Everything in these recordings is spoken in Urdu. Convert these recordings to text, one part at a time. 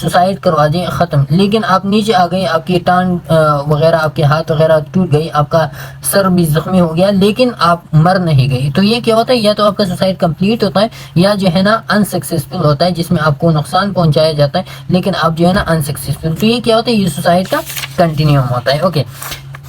سوسائڈ کروا دیں ختم، لیکن آپ نیچے آ گئے، آپ کی ٹانگ وغیرہ، آپ کے ہاتھ وغیرہ ٹوٹ گئی، آپ کا سر بھی زخمی ہو گیا، لیکن آپ مر نہیں گئی، تو یہ کیا ہوتا ہے؟ یا تو آپ کا سوسائڈ کمپلیٹ ہوتا ہے یا جو ہے نا انسکسیسفل ہوتا ہے، جس میں آپ کو نقصان پہنچایا جاتا ہے لیکن آپ جو ہے نا انسکسیسفل، تو یہ کیا ہوتا ہے؟ یہ سوسائڈ کا کنٹینیوم ہوتا ہے۔ اوکے،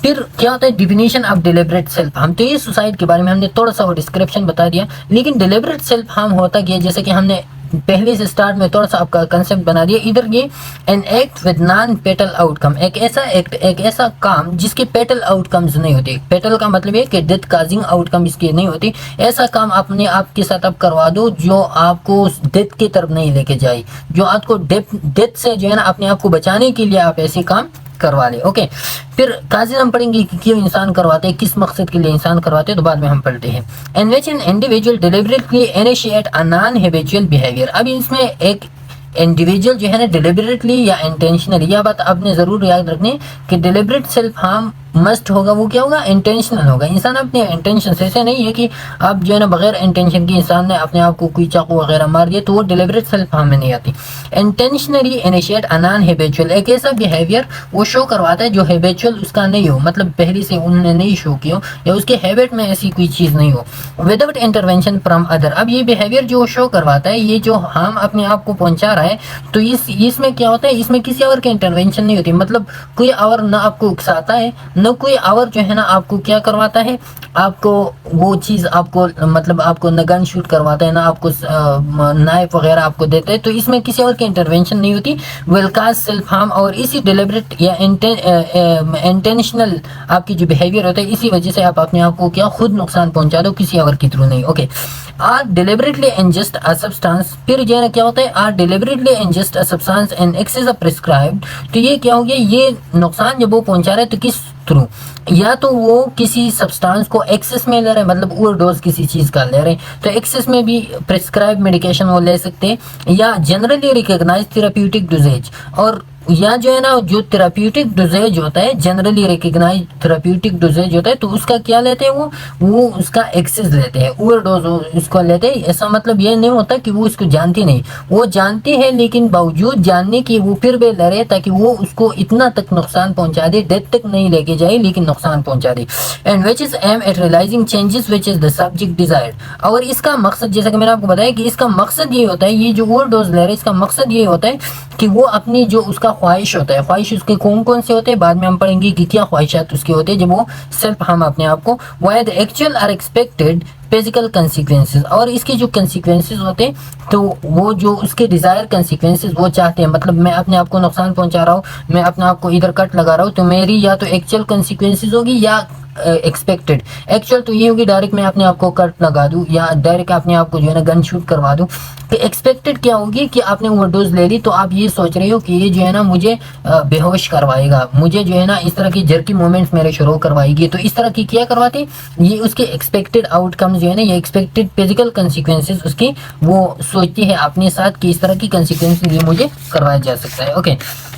پھر کیا ہوتا ہے؟ Definition of deliberate self harm. تو یہ سوسائڈ کے بارے میں ہم نے تھوڑا سا وہ ڈسکرپشن بتا دیا، لیکن ڈیلیبریٹ سیلف ہارم ہوتا کیا ہے؟ جیسے کہ ہم نے پہلے سے سٹارٹ میں تھوڑا سا آپ کا کنسپٹ بنا دیا ادھر، یہ an act with non petal out کم، ایک ایسا ایکٹ، ایک ایسا کام جس کے پیٹل آؤٹ کمز نہیں ہوتے۔ پیٹل کا مطلب ہے کہ ڈیتھ کازنگ آؤٹ کم اس کی نہیں ہوتی، ایسا کام اپنے آپ کے ساتھ آپ کروا دو جو آپ کو ڈیتھ کی طرف نہیں لے کے جائے، جو آپ کو ڈیتھ سے جو ہے نا اپنے آپ کو بچانے کے لیے آپ ایسے کام کروا لے۔ اوکے، پھر کازن ہم پڑھیں گے کہ کیوں انسان کرواتے ہیں، کس مقصد کے لیے انسان کرواتے ہیں، تو بعد میں ہم پڑھتے ہیں۔ in which an individual deliberately initiate a non-habitual behavior۔ اب اس میں ایک انڈیویجول جو ہے نا ڈیلیبریٹلی یا انٹینشنلی، یہ بات آپ نے ضرور یاد رکھنی کہ ڈیلیبریٹ سیلف ہارم مسٹ ہوگا، وہ کیا ہوگا؟ انٹینشنل ہوگا۔ انسان اپنے انٹینشن سے، ایسے نہیں ہے کہ آپ جو ہے نا بغیر انٹینشن کی انسان نے اپنے آپ کو کوئی چاقو وغیرہ مار دیا تو وہ ڈیلیبریٹ سیلف ہارم میں نہیں آتی۔ انٹینشنلی انیشیٹ ا نان ہیبیچول، ایک ایسا بیہیویئر وہ شو کرواتا ہے جو ہیبیچول اس کا نہیں ہو، مطلب پہلے سے انہوں نے نہیں شو کیا ہو یا اس کے ہیبٹ میں ایسی کوئی چیز نہیں ہو، وداؤٹ انٹرونشن فرام ادر۔ اب یہ بیہیویئر جو شو کرواتا ہے، یہ جو ہم اپنے آپ کو پہنچا رہا ہے، تو اس میں کیا ہوتا ہے؟ اس میں کسی اور کی انٹرونشن نہیں ہوتی، مطلب کوئی اور نہ آپ کو اکساتا ہے، نہ کوئی اور جو ہے نا آپ کو کیا کرواتا ہے، آپ کو وہ چیز آپ کو مطلب آپ کو نہ گن شوٹ کرواتا ہے، نہ آپ کو نائف وغیرہ آپ کو دیتا ہے، تو اس میں کسی اور کی انٹرونشن نہیں ہوتی۔ ول کاز سیلف ہارم، اور اسی ڈیلیبریٹ یا انٹینشنل آپ کی جو بیہیویئر ہوتا ہے، اسی وجہ سے آپ اپنے آپ کو کیا خود نقصان پہنچا دو، کسی اور کے تھرو نہیں۔ Okay, are deliberately ingest a substance, پھر جو ہے نا کیا ہوتا ہے؟ Are deliberately ingest a substance in excess of prescribed, تو یہ کیا ہو گیا؟ یہ نقصان جب وہ پہنچا رہا ہے تو کس تھرو؟ یا تو وہ کسی سبسٹانس کو ایکسس میں لے رہے ہیں، مطلب اوور ڈوز کسی چیز کا لے رہے ہیں، تو ایکسس میں بھی پرسکرائب میڈیکیشن وہ لے سکتے ہیں، یا جنرلی ریکگنائز تھراپیوٹک ڈوزیج، اور یا جو ہے نا جو تھراپیوٹک ڈوزیج ہوتا ہے، جنرلی ریکگنائز تھراپیوٹک ڈوزیج ہوتا ہے، تو اس کا کیا لیتے ہیں؟ وہ اس کا ایکسس لیتے ہیں، اوور ڈوز اس کو لیتے ہیں۔ ایسا مطلب یہ نہیں ہوتا کہ وہ اس کو جانتی نہیں، وہ جانتی ہے لیکن باوجود جاننے کی وہ پھر بھی لے رہے تاکہ وہ اس کو اتنا تک نقصان پہنچا دے، ڈیتھ تک نہیں لے کے جائے لیکن نقصان پہنچا دے۔ And which is aimed at realizing changes which is the subject desired, اور اس کا مقصد جیسا کہ میں نے آپ کو بتایا کہ اس کا مقصد یہ ہوتا ہے، یہ جو اوور ڈوز لے رہے اس کا مقصد یہ ہوتا ہے کہ وہ اپنی جو اس کا خواہش ہوتا ہے، خواہش اس کے کون کون سے ہوتے ہیں بعد میں ہم پڑھیں گے کہ کیا خواہشات اس کے ہوتے ہیں جب وہ سیلف ہم اپنے آپ کو via the actual or expected physical consequences, اور اس کے جو کنسیکوینسز ہوتے ہیں تو وہ جو اس کے ڈیزائر کنسیکوینسز وہ چاہتے ہیں، مطلب میں اپنے آپ کو نقصان پہنچا رہا ہوں، میں اپنے آپ کو ادھر کٹ لگا رہا ہوں، تو میری یا تو ایکچوئل کنسیکوینسز ہوگی یا ایکسپیکٹڈ۔ ایکچوئل تو یہ ہوگی ڈائریکٹ میں اپنے آپ کو کٹ لگا دوں یا ڈائریکٹ اپنے آپ کو جو ہے نا گن شوٹ کروا دوں۔ کہ ایکسپیکٹڈ کیا ہوگی کہ آپ نے اوور ڈوز لے لی تو آپ یہ سوچ رہے ہو کہ یہ جو ہے نا مجھے بے ہوش کروائے گا، مجھے جو ہے نا اس طرح کی جرکی مومنٹس میرے شروع کروائے گی، تو اس طرح کی کیا کرواتے؟ یہ اس کے ایکسپیکٹڈ آؤٹ کم جو ہے نا، یہ ایکسپیکٹڈ فزیکل کنسیکوینسز اس کی وہ سوچتی ہے اپنے ساتھ کہ اس طرح کی کنسیکوینسز یہ مجھے کروایا جا سکتا ہے۔ اوکے،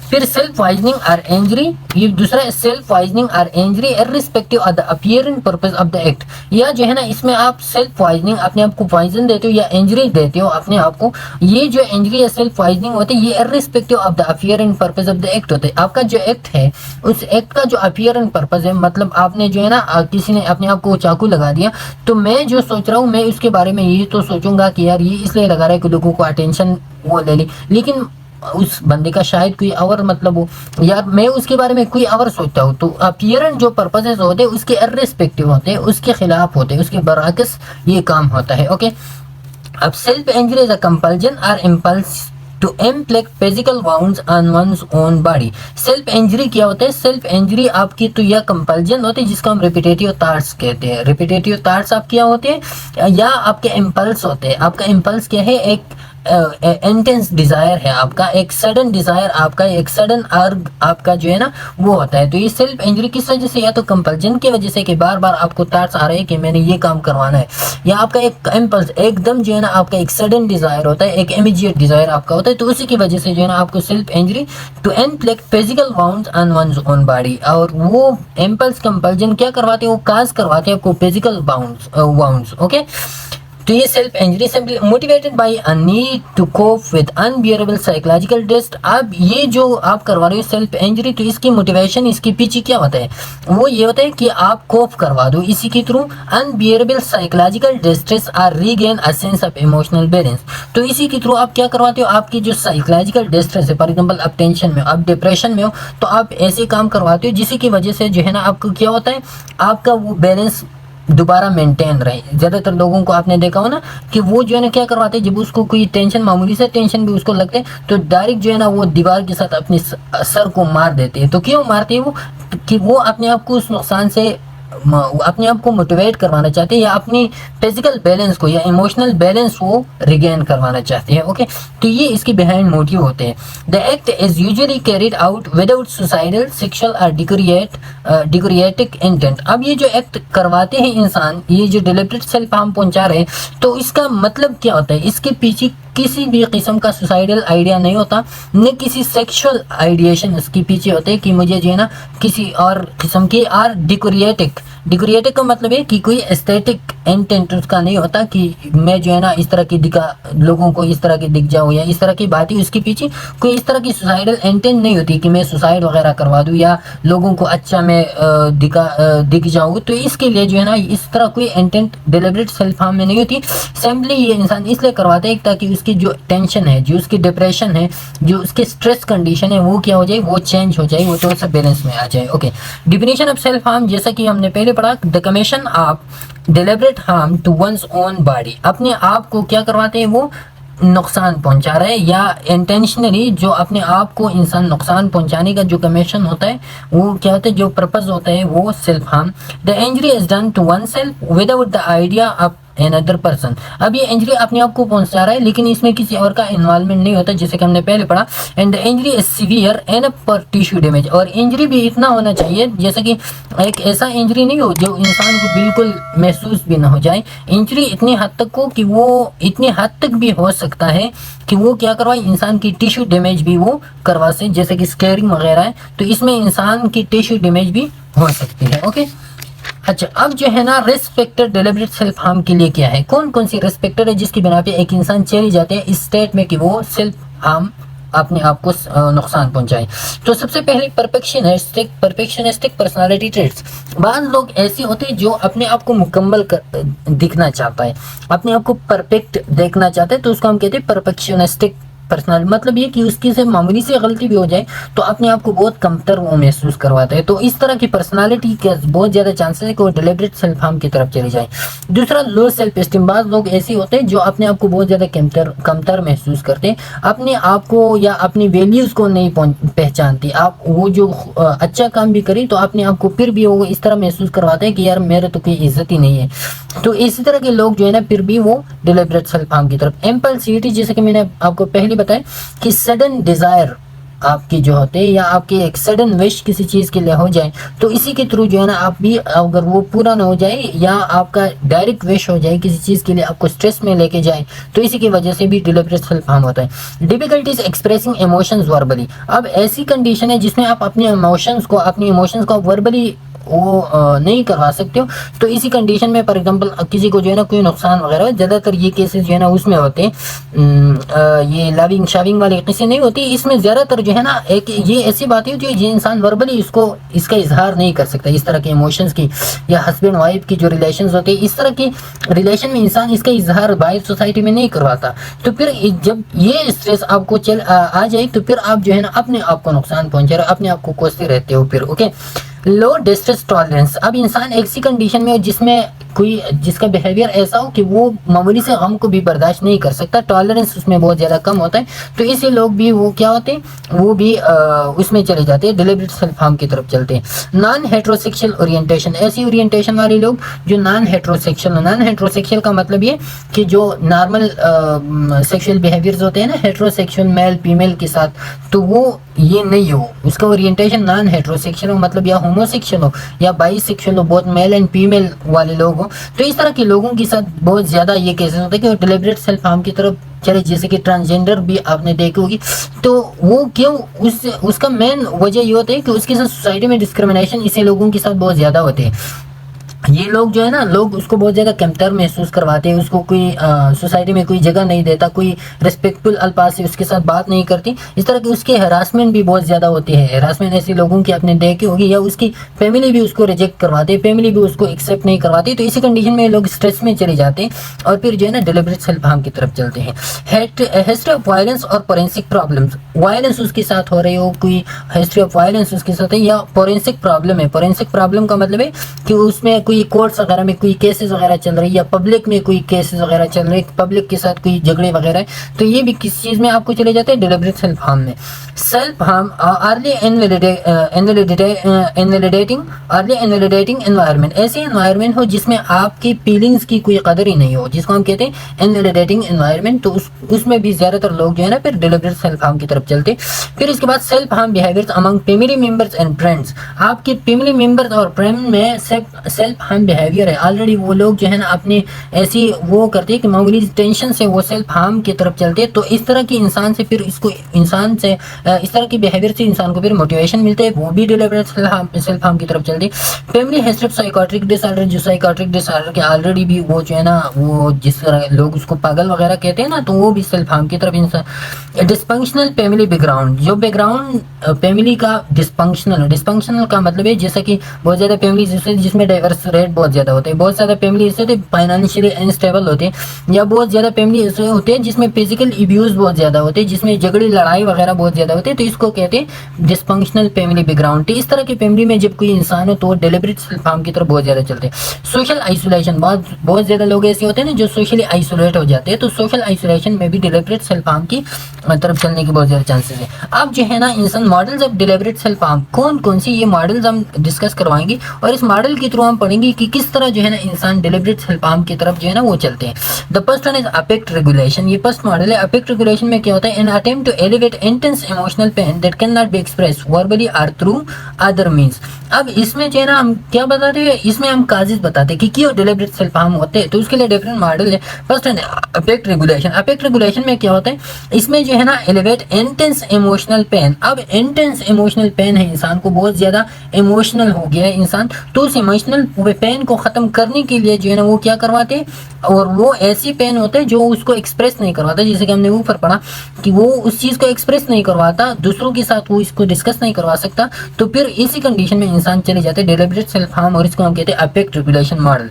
پھر سیلف پوائزننگ اور انجری، یہ دوسرا سیلف پوائزننگ اور injury irrespective of the appearing purpose of the act, یا جو ہے نا اس میں آپ سیلف پوائزننگ اپنے آپ کو پوائزن دیتے ہو یا انجری دیتے ہو اپنے آپ کو، یہ جو انجری یا سیلف پوائزننگ ہوتے ہیں یہ irrespective of the appearing purpose of the act ہوتے ہیں۔ آپ کا جو ایکٹ ہے اس ایکٹ کا جو اپیئرنگ پرپز ہے، مطلب آپ نے جو ہے نا کسی نے اپنے آپ کو چاقو لگا دیا، تو میں جو سوچ رہا ہوں میں اس کے بارے میں یہ تو سوچوں گا کہ یار یہ اس لیے لگا رہا ہے کہ لوگوں کو اٹینشن وہ لے لی، لیکن اس بندے کا شاید کوئی اور مطلب ہو، یا میں اس کے بارے میں کوئی اور سوچتا ہوں، تو اپیئرنس جو پرپسز ہوتے ہیں اس کے ارسپیکٹیو ہوتے ہیں، اس کے خلاف ہوتے ہیں، اس کے برعکس یہ کام ہوتا ہے۔ اوکے، اب self injury is a compulsion or impulse to inflict physical wounds on one's own body. Self injury کیا ہوتا ہے؟ سیلف انجری آپ کی تو یا کمپلجن ہوتے ہیں جس کو ہم ریپیٹیٹیو تھاٹس کہتے ہیں، ریپیٹیٹیو تھاٹس آپ کیا ہوتے ہیں، یا آپ کے امپلس ہوتے ہیں۔ آپ کا امپلس کیا ہے؟ ایک انٹینس ڈیزائر ہے آپ کا، ایک سڈن ڈیزائر آپ کا، ایک سڈن ارگ آپ کا جو ہے نا وہ ہوتا ہے۔ تو یہ سیلف انجری کس وجہ سے؟ یا تو کمپلجن کی وجہ سے کہ بار بار آپ کو تھاٹس آ رہے ہیں کہ میں نے یہ کام کروانا ہے، یا آپ کا ایک امپلس ایک دم جو ہے نا آپ کا ایک سڈن ڈیزائر ہوتا ہے، ایک امیجیٹ ڈیزائر آپ کا ہوتا ہے، تو اسی کی وجہ سے جو ہے نا آپ کو self injury to inflict physical wounds on one's own body, اور وہ امپلس کمپلجن کیا کرواتے ہیں؟ وہ کاز کرواتے ہیں آپ کو فزیکل واؤنڈز۔ اوکے، تو یہ self injury simply motivated by a need to cope with unbearable psychological distress. اب یہ جو آپ کروا رہے ہو سیلف انجری، تو اس کی موٹیویشن، اس کے پیچھے کیا ہوتا ہے؟ وہ یہ ہوتا ہے کہ آپ کوپ کروا دو اسی کے تھرو انبیئربل سائیکولوجیکل ڈسٹریس اور regain a sense of emotional balance. تو اسی کے تھرو آپ کیا کرواتے ہو؟ آپ کی جو سائیکولوجیکل ڈسٹریس ہے، فار ایگزامپل آپ ٹینشن میں ہو، آپ ڈپریشن میں ہو، تو آپ ایسے کام کرواتے ہو جس کی وجہ سے جو ہے نا آپ کو کیا ہوتا ہے، آپ کا وہ بیلنس دوبارہ مینٹین رہے. زیادہ تر لوگوں کو آپ نے دیکھا ہو نا کہ وہ جو ہے نا کیا کرواتے ہیں، جب اس کو کوئی ٹینشن، معمولی سے ٹینشن بھی اس کو لگتے ہیں، تو ڈائریکٹ جو ہے نا وہ دیوار کے ساتھ اپنی سر کو مار دیتے ہیں. تو کیوں مارتے ہیں وہ؟ کہ وہ اپنے آپ کو اس نقصان سے اپنے آپ کو موٹیویٹ کروانا چاہتے ہیں، یا اپنی فزیکل بیلنس کو یا ایموشنل بیلنس کو ریگین کروانا چاہتے ہیں. اوکے، تو یہ اس کی بیہائنڈ موٹیو ہوتے ہیں. The act is usually carried out without suicidal, sexual اور ڈیکوریٹک انٹینٹ. اب یہ جو ایکٹ کرواتے ہیں انسان، یہ جو ڈیلیبریٹ سیلف ہارم پہنچا رہے ہیں، تو اس کا مطلب کیا ہوتا ہے؟ اس کے پیچھے کسی بھی قسم کا سوسائڈل آئیڈیا نہیں ہوتا، نہ کسی سیکشل آئیڈیشن اس کے پیچھے ہوتے ہیں کہ مجھے جو ہے نا کسی اور قسم کی، اور ڈیکوریٹک کا مطلب ہے کہ کوئی ایستھیٹک انٹینٹ اس کا نہیں ہوتا کہ میں جو ہے نا اس طرح کی لوگوں کو اس طرح کی دکھ جاؤں، یا اس طرح کی باتیں. اس کے پیچھے کوئی اس طرح کی سوسائڈل انٹینٹ نہیں ہوتی کہ میں سوسائڈ وغیرہ کروا دوں یا لوگوں کو اچھا میں دکھ جاؤں. تو اس کے لیے جو ہے نا اس طرح کوئی انٹینٹ ڈیلیبریٹ سیلف ہارم میں نہیں ہوتی. سمپلی یہ انسان اس لیے کرواتا ہے تاکہ اس کی جو ٹینشن ہے، جو اس کی ڈپریشن ہے، جو اس کی اسٹریس کنڈیشن ہے، وہ کیا ہو جائے، وہ چینج ہو جائے، وہ تھوڑا سا بیلنس میں آ جائے. Okay, definition of self harm جیسا کہ ہم نے پہلے پڑھا، the commission of deliberate harm to one's own body. اپنے آپ کو کیا کرواتے ہیں؟ وہ نقصان پہنچا رہے ہیں، یا انٹینشنلی جو اپنے آپ کو انسان نقصان پہنچانے کا جو کمیشن ہوتا ہے، وہ کیا ہوتا ہے، جو پرپز ہوتا ہے، وہ self harm. The injury is done to oneself without the idea of another person. اب یہ انجری اپنے آپ کو پہنچا رہا ہے لیکن اس میں کسی اور کا انوالومنٹ نہیں ہوتا، جیسے کہ ہم نے پہلے پڑھا. And injury is severe and per tissue damage. اور انجری بھی اتنا ہونا چاہیے جیسے کہ ایک ایسا انجری نہیں ہو جو انسان کو بالکل محسوس بھی نہ ہو جائے. انجری اتنی حد تک ہو کہ وہ اتنی حد تک بھی ہو سکتا ہے کہ وہ کیا کروائے، انسان کی ٹیشو ڈیمیج بھی وہ کروا سے، جیسے کہ اسکیئرنگ وغیرہ ہے، تو اس میں انسان کی ٹیشو ڈیمیج بھی ہو سکتی ہے. اوکے، اچھا، اب جو ہے نا risk factor deliberate self harm کے لیے کیا ہے؟ کون سی رسک فیکٹر ہے جس کی بنا پہ ایک انسان چلی جاتے ہیں اس اسٹیٹ میں کہ وہ سیلف ہارم اپنے آپ کو نقصان پہنچائے؟ تو سب سے پہلے پرفیکشنسٹک پرسنالٹی ٹریٹس. بعض لوگ ایسے ہوتے ہیں جو اپنے آپ کو مکمل دکھنا چاہتا ہے، اپنے آپ کو پرفیکٹ دیکھنا چاہتا ہے، تو اس کو ہم کہتے ہیں پرفیکشنسٹک پرسنالٹی. مطلب یہ کہ اس کی سے معمولی سے غلطی بھی ہو جائے تو اپنے آپ کو بہت کمتر وہ محسوس کرواتا ہے. تو اس طرح کی پرسنالٹی کے بہت زیادہ چانسز ہے کہ وہ ڈیلیبریٹ سیلف ہارم کی طرف چلی جائے. دوسرا، لو سیلف اسٹیم. بعض لوگ ایسے ہوتے ہیں جو اپنے آپ کو بہت زیادہ کمتر محسوس کرتے ہیں، اپنے آپ کو یا اپنی ویلیوز کو نہیں پہچانتے. آپ وہ جو اچھا کام بھی کریں تو اپنے آپ کو پھر بھی وہ اس طرح محسوس کرواتے ہیں کہ یار میرے تو کوئی عزت ہی نہیں ہے. تو اسی طرح کے لوگ جو ہے نا پھر بھی وہ ڈیلیبریٹ سیلف ہارم کی طرف. امپلسیوٹی، جیسے کہ میں نے آپ کو پہلے بتایا کہ سڈن ڈیزائر آپ کی جو ہوتے ہیں، یا آپ کی ایک سڈن وش کسی چیز کے لیے ہو جائے، تو اسی کے تھرو جو ہے نا آپ بھی اگر وہ پورا نہ ہو جائے یا آپ کا ڈائریکٹ وش ہو جائے کسی چیز کے لیے، آپ کو اسٹریس میں لے کے جائے، تو اسی کی وجہ سے بھی ڈیلیبریٹ سیلف ہارم ہوتا ہے. Difficulties expressing emotions verbally. اب ایسی کنڈیشن ہے جس میں آپ اپنے ایموشنز کو وربلی وہ نہیں کروا سکتے ہو. تو اسی کنڈیشن میں فار ایگزامپل کسی کو جو ہے نا کوئی نقصان وغیرہ، زیادہ تر یہ کیسز جو ہے نا اس میں ہوتے ہیں، یہ لاونگ شاونگ والے قصے نہیں ہوتی. اس میں زیادہ تر جو ہے نا ایک یہ ایسی باتیں ہوتی ہے جو انسان وربلی اس کا اظہار نہیں کر سکتا. اس طرح کے ایموشنز کی، یا ہسبینڈ وائف کی جو ریلیشنز ہوتے ہیں، اس طرح کی ریلیشن میں انسان اس کا اظہار باہر سوسائٹی میں نہیں کرواتا. تو پھر جب یہ اسٹریس آپ کو آ جائے تو پھر آپ جو ہے نا اپنے آپ کو نقصان پہنچا رہے، اپنے آپ کو کوستے رہتے ہو پھر. اوکے، لو ڈسٹریس ٹالرنس. اب انسان ایسی کنڈیشن میں ہو جس کا بیہیویئر ایسا ہو کہ وہ معمولی سے غم کو بھی برداشت نہیں کر سکتا، ٹالرنس اس میں بہت زیادہ کم ہوتا ہے. تو اسی لوگ بھی وہ کیا ہوتے ہیں، وہ بھی اس میں چلے جاتے ہیں، ڈیلیبریٹ سیلف ہارم کی طرف چلتے ہیں. نان ہیٹروسیکشل اورینٹیشن. ایسی اورینٹیشن والے لوگ جو نان ہیٹروسیکشل کا مطلب یہ کہ جو نارمل سیکشل بیہیویئرز ہوتے ہیں نا، ہیٹروسیکشل میل فیمیل کے ساتھ، تو وہ یہ نہیں ہو، اس کا اورینٹیشن نان ہیٹروسیکشل ہو، مطلب یا ہوموسیکشل ہو یا بائی سیکشل ہو، بہت میل اینڈ فیمیل والے لوگ ہوں. تو اس طرح کے لوگوں کے ساتھ بہت زیادہ یہ کیسز ہوتے ہیں کہ وہ ڈیلیبریٹ سیلف ہارم کی طرف چلے. جیسے کہ ٹرانسجینڈر بھی آپ نے دیکھی ہوگی. تو وہ کیوں، اس کا مین وجہ یہ ہوتا ہے کہ اس کے ساتھ سوسائٹی میں ڈسکریمنیشن اسی لوگوں کے ساتھ بہت زیادہ ہوتے ہیں. یہ لوگ جو ہے نا، لوگ اس کو بہت زیادہ کمتر محسوس کرواتے ہیں، اس کو کوئی سوسائٹی میں کوئی جگہ نہیں دیتا، کوئی ریسپیکٹفل الفاظ سے اس کے ساتھ بات نہیں کرتی، اس طرح کی اس کے ہراسمنٹ بھی بہت زیادہ ہوتی ہے۔ ہراسمنٹ ایسے لوگوں کی اپنے دیکھی ہوگی، یا اس کی فیملی بھی اس کو ریجیکٹ کرواتے، فیملی بھی اس کو ایکسیپٹ نہیں کرواتی، تو اسی کنڈیشن میں لوگ اسٹریس میں چلے جاتے ہیں اور پھر جو ہے نا ڈیلیبریٹ سیلف ہارم کی طرف چلتے ہیں۔ ہسٹری آف وائلنس اور فورینسک پرابلمس، وائلنس اس کے ساتھ ہو رہی ہو، کوئی ہسٹری آف وائلنس اس کے ساتھ ہے، یا فورینسک پرابلم ہے۔ فورینسک پرابلم کا مطلب ہے کہ اس میں کوئی کورٹس وغیرہ میں کوئی کیسز وغیرہ چل رہی ہے، یا پبلک میں کوئی کیسز وغیرہ چل رہے ہیں، پبلک کے ساتھ کوئی جھگڑے وغیرہ ہے، تو یہ بھی کس چیز میں آپ کو چلے جاتے ہیں؟ ڈیلیبریٹ سیلف ہارم میں۔ سیلف ہارم، ارلی انویلیڈیٹنگ انوائرمنٹ، ایسی انوائرمنٹ ہو جس میں آپ کی فیلنگز کی کوئی قدر ہی نہیں ہو، جس کو ہم کہتے ہیں انویلیڈیٹنگ انوائرمنٹ، تو اس میں بھی زیادہ تر لوگ جو ہے نا پھر ڈیلیبریٹ سیلف ہارم کی طرف چلتے۔ پھر اس کے بعد self harm behaviours among family members and friends, آپ کی فیملی ممبرز اور فرینڈ میں سیلف ہارم بیہیویئر ہے، آلریڈی وہ لوگ جو ہے نا اپنے ایسی وہ کرتے ہیں کہ معمولی ٹینشن سے وہ سیلف ہارم کی طرف چلتے، تو اس طرح کی انسان سے پھر اس طرح کی بیہیویئر سے انسان کو پھر موٹیویشن ملتے ہے، وہ بھی ڈیلیبریٹ سیلف ہارم کی طرف چلتے۔ Family history of psychiatric disorder, جو سائیکاٹرک ڈس آرڈر کے آلریڈی بھی وہ جو ہے نا وہ جس طرح لوگ اس کو پاگل وغیرہ کہتے ہیں نا، تو وہ بھی سیلف ہارم کی طرف انسان۔ ڈسفنکشنل فیملی بیک گراؤنڈ، جو بیک گراؤنڈ فیملی کا ڈسفنکشنل کا مطلب ہے جیسا کہ بہت زیادہ فیملیز جس میں ڈائیورس ریٹ بہت زیادہ ہوتے ہیں، بہت زیادہ فیملی ایسے ہوتے ہیں فائنینشلی انسٹیبل ہوتے ہیں، یا بہت زیادہ فیملی ایسے ہوتے ہیں جس میں فزیکل ایبیوز بہت زیادہ ہوتے ہیں، جس میں جھگڑی لڑائی وغیرہ بہت زیادہ ہوتے ہیں، تو اس کو کہتے ہیں ڈسفنکشنل فیملی بیک گراؤنڈ۔ اس طرح کی فیملی میں جب کوئی انسان ہو تو وہ ڈیلیبریٹ سیلف ہارم کی طرف بہت زیادہ چلتے ہیں۔ سوشل آئسولیشن، بہت زیادہ لوگ ایسے ہوتے ہیں نا جو سوشلی آئسولیٹ ہو جاتے ہیں، تو سوشل آئسولیشن میں بھی ڈیلیبریٹ سیلف ہارم کی طرف چلنے کے بہت زیادہ چانسز ہیں۔ اب جو ہے نا انسان models of deliberate self harm کون سی، یہ ماڈلز ہم ڈسکس کروائیں گے، اور اس ماڈل کے تھرو ہم پڑھیں گے کہ کس طرح جو ہے نا انسان ڈیلیبریٹ سیلف ہارم کی طرف جو ہے نا وہ چلتے ہیں۔ The first one is affect regulation, یہ فرسٹ ماڈل ہے۔ افیکٹ ریگولیشن میں کیا ہوتا ہے؟ An attempt to alleviate intense emotional pain that can not be express verbally or through other means. اب اس میں جو ہے نا ہم کیا بتاتے ہیں؟ اس میں ہم کازز بتاتے ہیں کہ کیوں ڈیلیبریٹ سیلف ہارم ہوتے ہیں، تو اس کے لیے ڈفرینٹ ماڈل ہے۔ First affect regulation, affect regulation میں کیا ہوتا ہے؟ اس میں جو ہے نا ایلیویٹ انٹینس ایموشنل پین، اب انٹینس ایموشنل پین ہے، انسان کو بہت زیادہ ایموشنل ہو گیا ہے انسان، تو اس ایموشنل پین کو ختم کرنے کے لیے جو ہے نا وہ کیا کرواتے ہیں، اور وہ ایسی پین ہوتا ہے جو اس کو ایکسپریس نہیں کرواتا، جیسے کہ ہم نے اوپر پڑھا کہ وہ اس چیز کو ایکسپریس نہیں کرواتا، دوسروں کے ساتھ وہ اس کو ڈسکس نہیں کروا سکتا، تو پھر اسی کنڈیشن میں انسان چلے جاتے ہیں ڈیلیبریٹ سیلف ہارم، اور اس کو ہم کہتے ہیں افیکٹ ریگولیشن ماڈل۔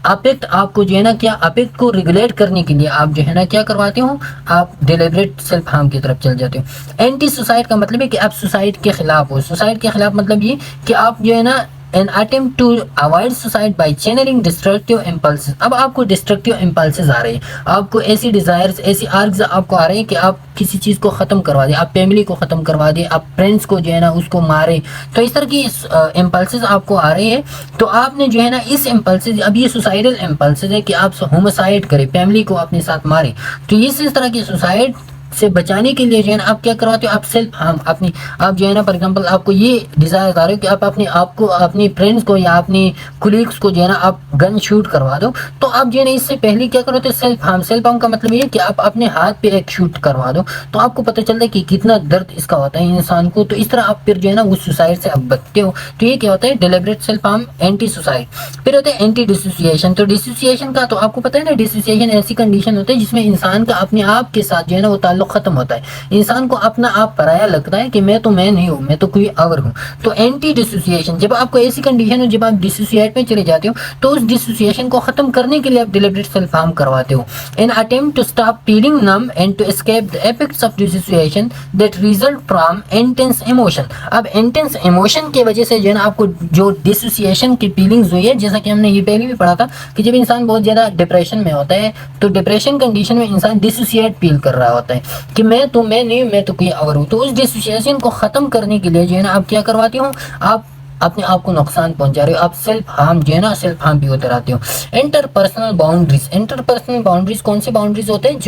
افیکٹ آپ کو جو ہے نا کیا افیکٹ کو ریگولیٹ کرنے کے لیے آپ جو ہے نا کیا کرواتے ہو، آپ ڈیلیبریٹ سیلف ہارم کی طرف چل جاتے ہو۔ اینٹی سوسائڈ کا مطلب ہے کہ آپ سوسائڈ کے خلاف ہو، سوسائڈ کے خلاف مطلب یہ کہ آپ جو ہے نا an attempt to avoid suicide by channeling destructive impulses، اب آپ کو destructive impulses آ رہے ہیں، آپ کو ایسی desires، ایسی arcs آپ کو آ رہے ہیں کہ آپ کسی چیز کو ختم کروا دیں، آپ فیملی کو ختم کروا دیں، آپ فرینڈس کو جو ہے نا اس کو مارے، تو اس طرح کی امپلسز آپ کو آ رہے ہیں، تو آپ نے جو ہے نا اس امپلسز، اب یہ سوسائڈل امپلسز ہے کہ آپ ہوموسائڈ کریں، فیملی کو اپنے ساتھ مارے، تو اس طرح کی سوسائڈ سے بچانے کے لیے جو ہے نا آپ کیا کرواتے ہو، آپ سیلف ہارم اپنی، آپ جو ہے نا فار ایگزامپل آپ کو یہ ڈیزائر آ رہے ہو کہ آپ اپنے آپ کو، اپنی فرینڈس کو یا اپنی کولیگس کو جو ہے نا آپ گن شوٹ کروا دو، تو آپ جو ہے نا اس سے پہلے کیا کرو تو سیلف ہارم۔ سیلف ہارم کا مطلب یہ ہے کہ آپ اپنے ہاتھ پہ ایک شوٹ کروا دو، تو آپ کو پتہ چلتا ہے کہ کتنا درد اس کا ہوتا ہے انسان کو، تو اس طرح آپ پھر جو ہے نا اس سوسائڈ سے آپ بچتے ہو، تو یہ کیا ہوتا ہے deliberate self harm, anti suicide. پھر ہوتا ہے اینٹی ڈیسوسیشن، تو ڈیسوسیشن کا تو آپ کو پتہ ہے نا، ڈیسوسیشن ایسی کنڈیشن ہوتا ہے جس میں انسان کا اپنے آپ کے ساتھ جو ہے نا وہ تعلق ختم ہوتا ہے، انسان کو اپنا آپ پرایا لگتا ہے کہ میں نہیں ہوں، میں تو کوئی اور ہوں۔ تو اینٹی ڈیسوسیشن، جب آپ کو ایسی کنڈیشن ہو جب آپ ڈیسوسیٹ میں چلے جاتے ہو، تو اس ڈیسوسیشن کو ختم کرنے کے لیے آپ ڈیلیبریٹ سیلف ہارم کرواتے ہو۔ In attempt to stop feeling numb and to escape the effects of dissociation that result from intense emotion, اب انٹینس ایموشن کی وجہ سے جو ہے نا آپ کو جو ڈیسوسیشن کی فیلنگز ہوئی ہے، جیسا کہ ہم نے یہ پہلے بھی پڑھا تھا کہ جب انسان بہت زیادہ ڈپریشن میں ہوتا ہے، تو ڈپریشن کنڈیشن میں انسان ڈیسوسیٹ فیل کر رہا ہوتا ہے کہ میں نہیں، میں تو کوئی اور ہوں، تو اس ڈیسوسیشن کو ختم کرنے کے لیے جو ہے نا آپ کیا کرواتے ہو، آپ اپنے آپ کو نقصان پہنچا رہے ہو، آپ سیلف ہارم جو ہے نا سیلف ہارم بھی ہوتے رہتے ہو۔ Interpersonal boundaries, interpersonal boundaries کون سے باؤنڈریز ہوتے ہیں؟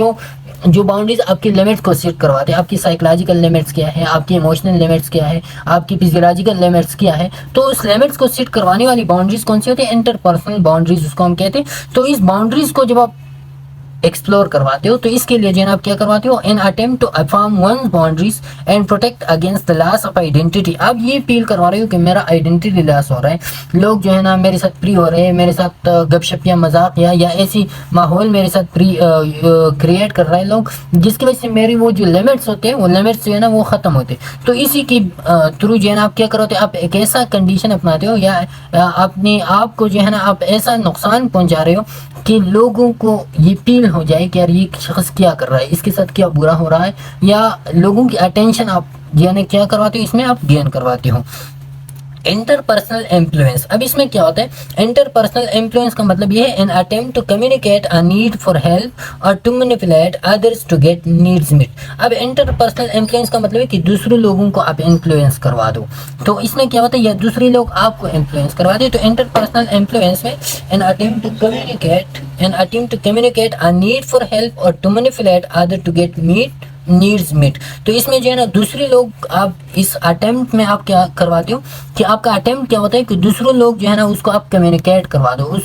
جو باؤنڈریز آپ کی لمٹس کو سیٹ کرواتے ہیں، آپ کی سائیکولوجیکل لمٹس کیا ہے، آپ کی ایموشنل لمٹس کیا ہے، آپ کی فزیولوجیکل لمٹس کیا ہے، تو اس لمٹس کو سیٹ کروانے والی باؤنڈریز کون سی ہوتی ہے؟ انٹر پرسنل باؤنڈریز اس کو ہم کہتے ہیں۔ تو اس باؤنڈریز کو جب آپ ایکسپلور کرواتے ہو. تو اس کے لیے جو ہے نا آپ کیا کرواتے ہو, in attempt to affirm one's boundaries and protect against the loss of identity. آپ یہ اپیل کروا رہے ہو کہ میرا آئیڈینٹی لاس ہو رہا ہے, لوگ جو ہے نا میرے ساتھ فری ہو رہے ہیں, میرے ساتھ گپ شپ یا مذاق یا ایسی ماحول میرے ساتھ کریٹ کر رہے ہیں لوگ, جس کی وجہ سے میری وہ جو لمٹس ہوتے ہیں وہ لمٹس جو ہے نا وہ ختم ہوتے. تو اسی کی تھرو جو ہے نا آپ کیا کرتے ہو, آپ ایک ایسا کنڈیشن اپناتے ہو یا اپنے آپ کو جو ہے نا آپ ایسا نقصان پہنچا رہے ہو کہ لوگوں کو یہ فیل ہو جائے کہ یار یہ شخص کیا کر رہا ہے, اس کے ساتھ کیا برا ہو رہا ہے, یا لوگوں کی اٹینشن آپ یعنی کیا کرواتے ہو, اس میں آپ گین کرواتے ہو. Inter personal influence. اب اس میں کیا ہوتا ہے, انٹر پرسنل انفلوئنس کا مطلب یہ ہے, an attempt to communicate a need for help or to manipulate others to get needs met. اب انٹر پرسنل انفلوئنس کا مطلب ہے کہ دوسرے لوگوں کو آپ انفلوئنس کروا دو. تو اس میں کیا ہوتا ہے, یا دوسرے لوگ آپ کو انفلوئنس کروا دیں. تو انٹر پرسنل انفلوئنس میں an attempt to communicate a need for help or to manipulate others to get needs met. تو اس میں جو ہے نا دوسرے لوگ آپ اس اٹیمپٹ میں آپ کیا کرواتے ہو کہ آپ کا اٹیمپٹ کیا ہوتا ہے کہ دوسرے لوگ جو ہے نا اس کو آپ کمیونیکیٹ کروا دو,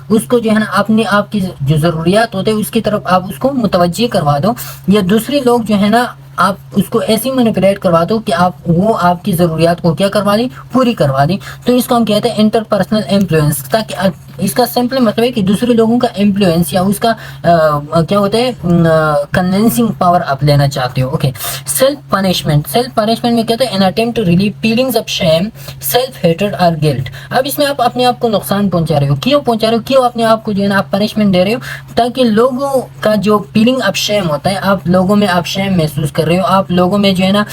اس کو جو ہے نا اپنے آپ کی جو ضروریات ہوتے ہیں اس کی طرف آپ اس کو متوجہ کروا دو, یا دوسرے لوگ جو ہے نا آپ اس کو ایسی مینیپولیٹ کروا دو کہ آپ کی ضروریات کو کیا کروا دیں, پوری کروا دیں. تو اس کو ہم کہتے ہیں انٹر پرسنل انفلوئنس. تاکہ اس کا سمپل مطلب ہے کہ دوسرے لوگوں کا انفلوئنس یا اس کا کیا ہوتا ہے کنونسنگ پاور آپ لینا چاہتے ہو. Okay, self punishment. Self punishment میں کہتے ہیں in attempt to relieve feelings of shame, self hatred or guilt. اب اس میں آپ اپنے آپ کو نقصان پہنچا رہے ہو. کیوں پہنچا رہے ہو, کیوں اپنے آپ کو جو ہے نا آپ پنشمنٹ دے رہے ہو, تاکہ لوگوں کا جو فیلنگ آف شیم ہوتا ہے, آپ لوگوں میں آپ شیم محسوس کر رہے ہو, آپ لوگوں میں جو ہے نا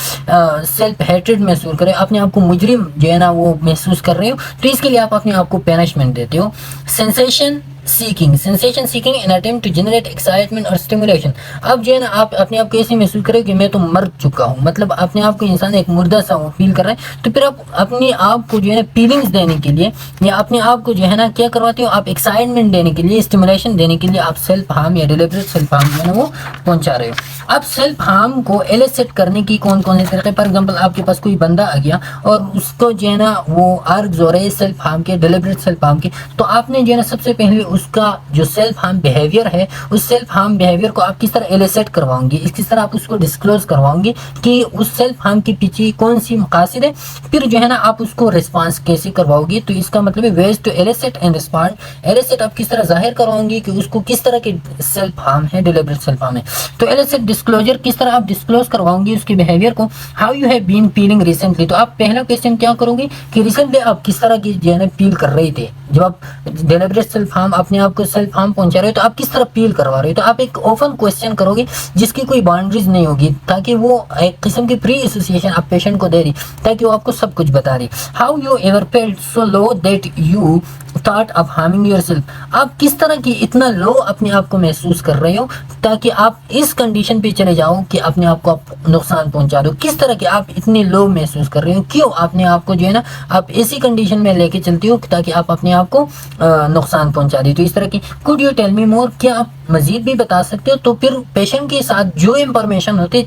سیلف ہیٹرڈ محسوس کر رہے ہو, اپنے آپ کو مجرم جو ہے نا وہ محسوس کر رہے ہو. تو اس کے لیے آپ اپنے آپ کو پنشمنٹ دیتے ہو. Sensation seeking. Sensation seeking in attempt to generate excitement or stimulation. اب جو ہے نا آپ اپنے آپ کو ایسے محسوس کرے کہ میں تو مر چکا ہوں, مطلب اپنے آپ کو انسان ایک مردہ سا فیل کر رہا ہے. تو پھر آپ اپنے آپ کو جو ہے نا فیلنگز دینے کے لیے یا اپنے آپ کو جو ہے نا کیا کرواتے ہو, آپ ایکسائٹمنٹ دینے کے لیے, اسٹیمولیشن دینے کے لیے آپ سیلف ہارم یا ڈیلیبریٹ سیلف ہارم جو ہے نا وہ پہنچا رہے ہو. اب سیلف ہارم کو ایلیسٹ کرنے کی کون کون سے طریقے. فار ایگزامپل آپ کے پاس کوئی بندہ آ گیا اور اس کو جو ہے نا وہ ارگز ہو رہے سیلف ہارم کے, ڈیلیبریٹ سیلف ہارم کے. تو آپ نے جو ہے نا سب سے پہلے اس کا جو سیلف ہارم بیہیویئر ہے, اس سیلف ہارم بیہیویئر کو آپ کس طرح ایلیسٹ کرواؤں گے, کس طرح آپ اس کو ڈسکلوز کرواؤں گے کہ اس سیلف ہارم کے پیچھے کون سی مقاصد ہے. پھر جو ہے نا آپ اس کو رسپانس کیسے کرواؤ گے. تو اس کا مطلب ہے ویز ٹو ایلیسٹ اینڈ رسپانڈ. ایلیسٹ آپ کس طرح ظاہر کرواؤں گے کہ اس کو کس طرح کے سیلف ہارم ہے, ڈیلیبریٹ سیلف ہارم ہے. تو ایلیسٹ ڈسکلوجر کس طرح آپ ڈسکلوز کرواؤں گے اس کے بیہیویئر کو. How you have been feeling recently. تو آپ پہلا کویسچن کیا کرو گے کہ ریسنٹلی آپ کس طرح کی جو ہے نا فیل کر رہے تھے, جب آپ ڈیلیبریٹ سیلف ہارم اپنے آپ کو سیلف ہارم پہنچا رہے ہو تو آپ کس طرح فیل کروا رہے ہو. تو آپ ایک اوپن کویسچن کرو گے جس کی کوئی باؤنڈریز نہیں ہوگی, تاکہ وہ ایک قسم کی پری ایسوسیشن آپ پیشنٹ کو دے رہی, تاکہ وہ آپ کو سب کچھ بتا رہی. How you ever felt so low that you thought of harming yourself. آپ کس طرح کی اتنا لو اپنے آپ کو محسوس کر رہے ہو تاکہ آپ اس کنڈیشن پہ چلے جاؤ کہ اپنے آپ کو آپ نقصان پہنچا رہے ہو. کس طرح کے آپ اتنے لو محسوس کر رہے ہو, کیوں اپنے آپ کو جو ہے نا آپ ایسی کنڈیشن میں لے کے چلتے ہو تاکہ آپ اپنے آپ کو نقصان پہنچا دیں. تو اس طرح کی could you tell me more, کیا آپ مزید بھی بتا سکتے ہو. تو پھر پیشنٹ کے ساتھ جو انفارمیشن ہوتے,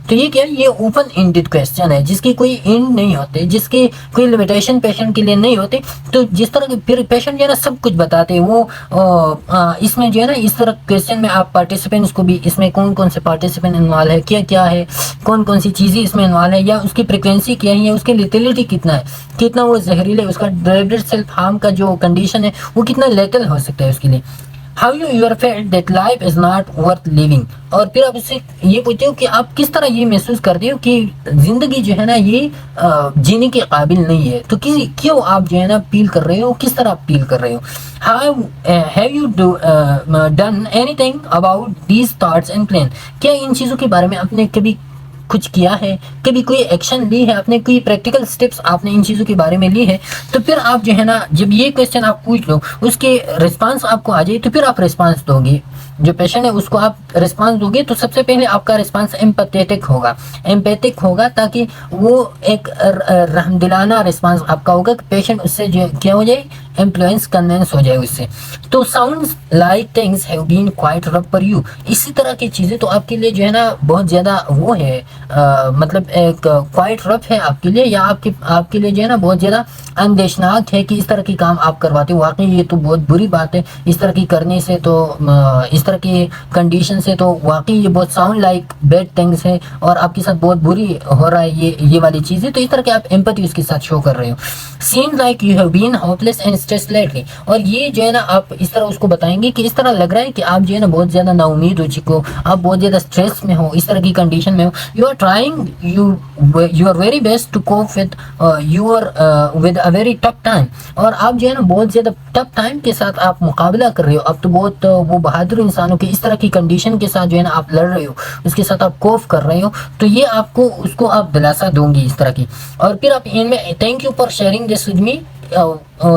تو یہ کیا یہ اوپن اینڈڈ کویسچن ہے جس کی کوئی اینڈ نہیں ہوتے, جس کی کوئی لمیٹیشن پیشنٹ کے لیے نہیں ہوتے. تو جس طرح کے پھر پیشنٹ جو ہے نا سب کچھ بتاتے ہیں وہ اس میں جو ہے نا اس طرح کویسچن میں آپ پارٹیسپینٹس کو بھی, اس میں کون کون سے پارٹیسپینٹ انوالو ہے, کیا کیا ہے, کون کون سی چیزیں اس میں انوالو ہے, یا اس کی فریکوینسی کیا ہے, یا اس کی لیٹلٹی کتنا ہے, کتنا وہ زہریلا ہے, اس کا ڈیلیبریٹ سیلف ہارم کا جو کنڈیشن ہے وہ کتنا لیٹل ہو سکتا ہے اس کے لیے. How you ever felt that life is not worth living. اور پھر آپ اس سے یہ پوچھتے ہو کہ آپ کس طرح یہ محسوس کرتے ہو کہ زندگی جو ہے نا یہ جینے کے قابل نہیں ہے. تو کیوں آپ جو ہے نا فیل کر رہے ہو, کس طرح آپ فیل کر رہے ہو. Have you done anything about these thoughts and plan. کیا ان چیزوں کے بارے میں آپ نے کبھی کچھ کیا ہے, کبھی کوئی ایکشن لی ہے, آپ نے کوئی پریکٹیکل سٹیپس آپ نے ان چیزوں کے بارے میں لی ہے. تو پھر آپ جو ہے نا جب یہ کویسچن آپ پوچھ لو, اس کے رسپانس آپ کو آ جائے, تو پھر آپ رسپانس دو گے. جو پیشنٹ ہے اس کو آپ رسپانس دو گے تو سب سے پہلے آپ کا رسپانس ایمپیتھک ہوگا, تاکہ وہ ایک رحم دلانہ رسپانس آپ کا ہوگا کہ پیشنٹ اس سے جو کیا ہو جائے, انفلوئنس کنوینس ہو جائے اس سے. تو sounds like things have been quite rough for you. اسی طرح کی چیزیں تو آپ کے لیے جو ہے نا بہت زیادہ وہ ہے, مطلب ایک کوائٹ رف ہے آپ کے لیے, یا آپ کے لیے جو ہے نا بہت زیادہ اندیشناک ہے کہ اس طرح کی کام آپ کرواتے ہو. واقعی یہ تو بہت بری بات ہے, اس طرح کی کرنے سے تو اس اس طرح کی کنڈیشن سے تو واقعی یہ بہت ساؤنڈ لائک بیڈ تھنگس ہے اور آپ کے ساتھ بہت بری ہو رہا ہے یہ والی چیزیں، تو اس طرح کے آپ ایمپتھی اس کے ساتھ شو کر رہے ہو. Seem like you have been hopeless and stress lately, اور یہ جو ہے نا آپ اس طرح اس کو بتائیں گے کہ اس طرح لگ رہا ہے کہ آپ جو ہے نا بہت زیادہ نا امید ہو چکے ہو، آپ بہت زیادہ اسٹریس میں ہو، اس طرح کی کنڈیشن میں ہو. You are trying you are very best to cope with a very tough time, اور آپ جو ہے نا بہت زیادہ ٹف ٹائم کے ساتھ آپ مقابلہ کر رہے ہو. اب تو بہت وہ بہادر انسانوں کی اس طرح کی کنڈیشن کے ساتھ جو ہے نا آپ لڑ رہے ہو، اس کے ساتھ آپ کوف کر رہے ہو، تو یہ آپ کو اس کو آپ دلاسا دوں گی اس طرح کی. اور پھر آپ ان میں thank you for sharing this with me,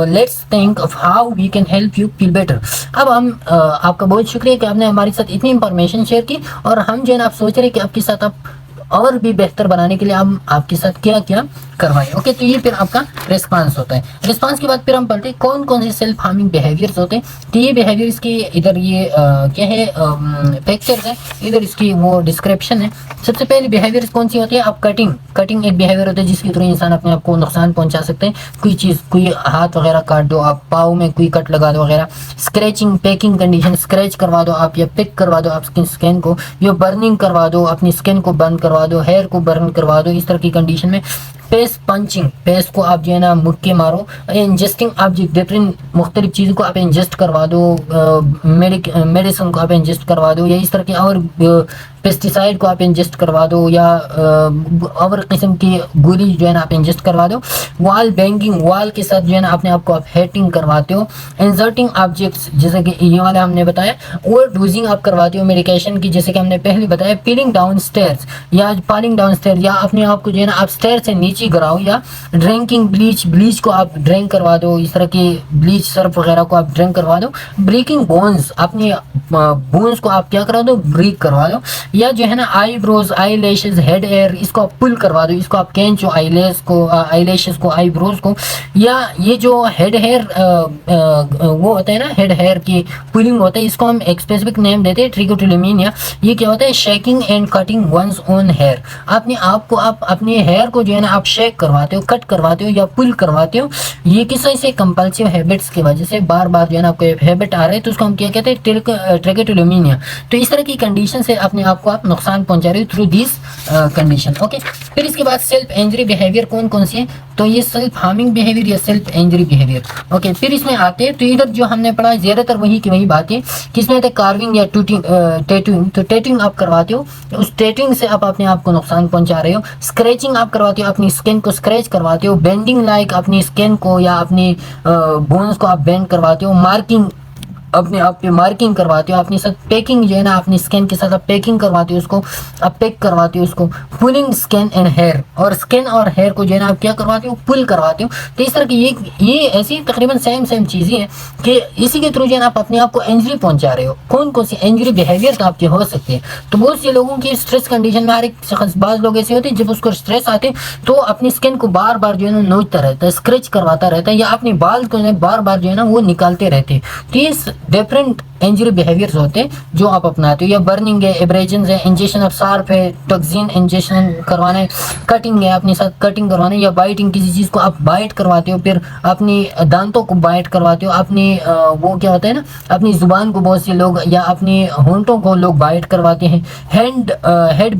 let's think of how we can help you feel better. اب ہم آپ کا بہت شکریہ کہ آپ نے ہمارے ساتھ اتنی انفارمیشن شیئر کی، اور ہم جو ہے نا آپ سوچ رہے کہ آپ کے ساتھ آپ اور بھی بہتر بنانے کے لیے ہم آپ کے ساتھ کیا کیا کروائیں. اوکے، تو یہ پھر آپ کا ریسپانس ہوتا ہے. ریسپانس کے بعد پھر ہم پڑھتے ہیں کون کون سے سیلف ہارمنگ بیہیویئرز ہوتے ہیں. تو یہ بیہیویئرز کی ادھر یہ کیا ہے پکچرز ہے، ادھر اس کی وہ ڈسکرپشن ہے. سب سے پہلے بیہیویئرز کون سی ہوتی ہے؟ آپ کٹنگ ایک بیہیویئر ہوتا ہے جس کے تھرو انسان اپنے آپ کو نقصان پہنچا سکتے ہیں. کوئی چیز، کوئی ہاتھ وغیرہ کاٹ دو آپ، پاؤں میں کوئی کٹ لگا دو وغیرہ. اسکریچنگ، پیکنگ کنڈیشن، اسکریچ کروا دو آپ یا پک کروا دو آپ اسکن کو، یا برننگ کروا دو، اپنی اسکن کو برن کروا دو، ہیئر کو برن کروا دو. اس طرح کی کنڈیشن میں پیس پنچنگ، پیس کو آپ جو ہے نا مڑ کے مارو. انجسٹنگ، آپ جو ڈفرینٹ مختلف چیزوں کو آپ انجسٹ کروا دو، میڈیسن کو آپ انجسٹ کروا دو، یا اس طرح کے اور پیسٹیسائڈ کو آپ انجسٹ کروا دو، یا اور قسم کی گولی جو ہے نا آپ انجسٹ کروا دو. وال بینگنگ، وال کے ساتھ جو ہے نا اپنے آپ کو آپ ہیٹنگ کرواتے ہو. انسرٹنگ آبجیکٹس، جیسے کہ یہ والا ہم نے بتایا. اوور ڈوزنگ آپ کرواتے ہو میڈیکیشن کی، جیسے کہ ہم نے پہلے بتایا. پیلنگ ڈاؤن اسٹیئرز، یا فالنگ ڈاؤن اسٹیئر، یا اپنے آپ کو جو ہے نا آپ اسٹیئر سے نیچے گراؤ. یا ڈرنکنگ بلیچ کو آپ ڈرنک کروا دو، اس طرح کی بلیچ سرف وغیرہ کو آپ ڈرنک کروا دو. بریکنگ بونز، اپنی بونز کو آپ کیا کروا دو؟ بریک کروا دو. یا جو ہے نا آئی بروز، آئی لیشز، ہیڈ ایئر، اس کو آپ پل کروا دو، اس کو آپ کینچو، آئی لیشز کو، آئی بروز کو. یا یہ جو ہیڈ ہیئر وہ ہوتا ہے نا، ہیڈ ہیئر کی پلنگ ہوتا ہے، اس کو ہم ایک اسپیسیفک نیم دیتے ہیں ٹریکوٹیلومینیا. یہ کیا ہوتا ہے؟ Shaking and cutting veins on hair. اپنے آپ کو آپ اپنے ہیئر کو جو ہے نا آپ شیک کرواتے ہو، کٹ کرواتے ہو یا پل کرواتے ہو. یہ کس وجہ سے؟ کمپلسیو ہیبٹس کی وجہ سے، بار بار جو ہے نا آپ کو ہیبٹ آ رہا ہے، تو اس کو ہم کیا کہتے ہیں؟ ٹریکوٹیلومینیا. تو اس طرح کی کنڈیشن سے اپنے آپ کو آپ نقصان پہنچا رہے ہو تھرو دیس کنڈیشن. اوکے، پھر اس کے بعد سیلف انجری بیہیویئر کون کون سی ہے؟ تو یہ سیلف ہارمنگ بیہیویئر یا سیلف انجری بیہیویئر. اوکے، پھر اس میں آتے ہیں تو ادھر جو ہم نے پڑھا زیادہ تر وہی کی وہی بات ہے. کس میں آتے؟ کارونگ یا ٹیٹوئنگ. تو ٹیٹوئنگ آپ کرواتے ہو، اس ٹیٹوئنگ سے آپ اپنے آپ کو نقصان پہنچا رہے ہو. اسکریچنگ آپ کرواتے ہو، اپنی اسکن کو اسکریچ کرواتے ہو. بینڈنگ لائک، اپنی اسکن کو یا اپنی بونز کو آپ بینڈ کرواتے ہو. مارکنگ، اپنے آپ پہ مارکنگ کرواتے ہو. اپنے ساتھ پیکنگ جو ہے نا اپنی اسکن کے ساتھ آپ پیکنگ کرواتے ہو، اس کو آپ پیک کرواتے ہو اس کو. پولنگ اسکن اینڈ ہیئر، اور اسکن اور ہیئر کو جو ہے نا آپ کیا کرواتے ہو؟ پل کرواتے ہو. تو اس طرح کی یہ ایسی تقریباً سیم چیزیں ہیں کہ اسی کے تھرو جو ہے نا آپ اپنے آپ کو انجری پہنچا رہے ہو. کون کون سی انجری بیہیویئر آپ کے ہو سکتے ہیں؟ تو بہت سے لوگوں کی اسٹریس کنڈیشن میں ہر ایک شخص، بعض لوگ ایسے ہوتے ہیں جب اس کو اسٹریس آتے تو اپنی اسکن کو بار بار جو ہے نا نوچتا رہتا ہے، اسکریچ کرواتا رہتا ہے، یا اپنے بال کو بار بار جو ہے نا وہ نکالتے رہتے ہیں. تو یہ ڈفرینٹ انجری بیہیویئرز ہوتے ہیں جو آپ اپناتے ہو. یا برننگ ہے، ایبریجنز ہے، انجیکشن آف سارپ ہے، ٹاکسین انجیکشن کروانا ہے. کٹنگ ہے، اپنے ساتھ کٹنگ کروانا ہے. یا بائٹنگ، کسی چیز کو آپ بائٹ کرواتے ہو، پھر اپنی دانتوں کو بائٹ کرواتے ہو. اپنی وہ کیا ہوتا ہے نا، اپنی زبان کو بہت سے لوگ، یا اپنی ہونٹوں کو لوگ بائٹ کرواتے ہیں. ہیڈ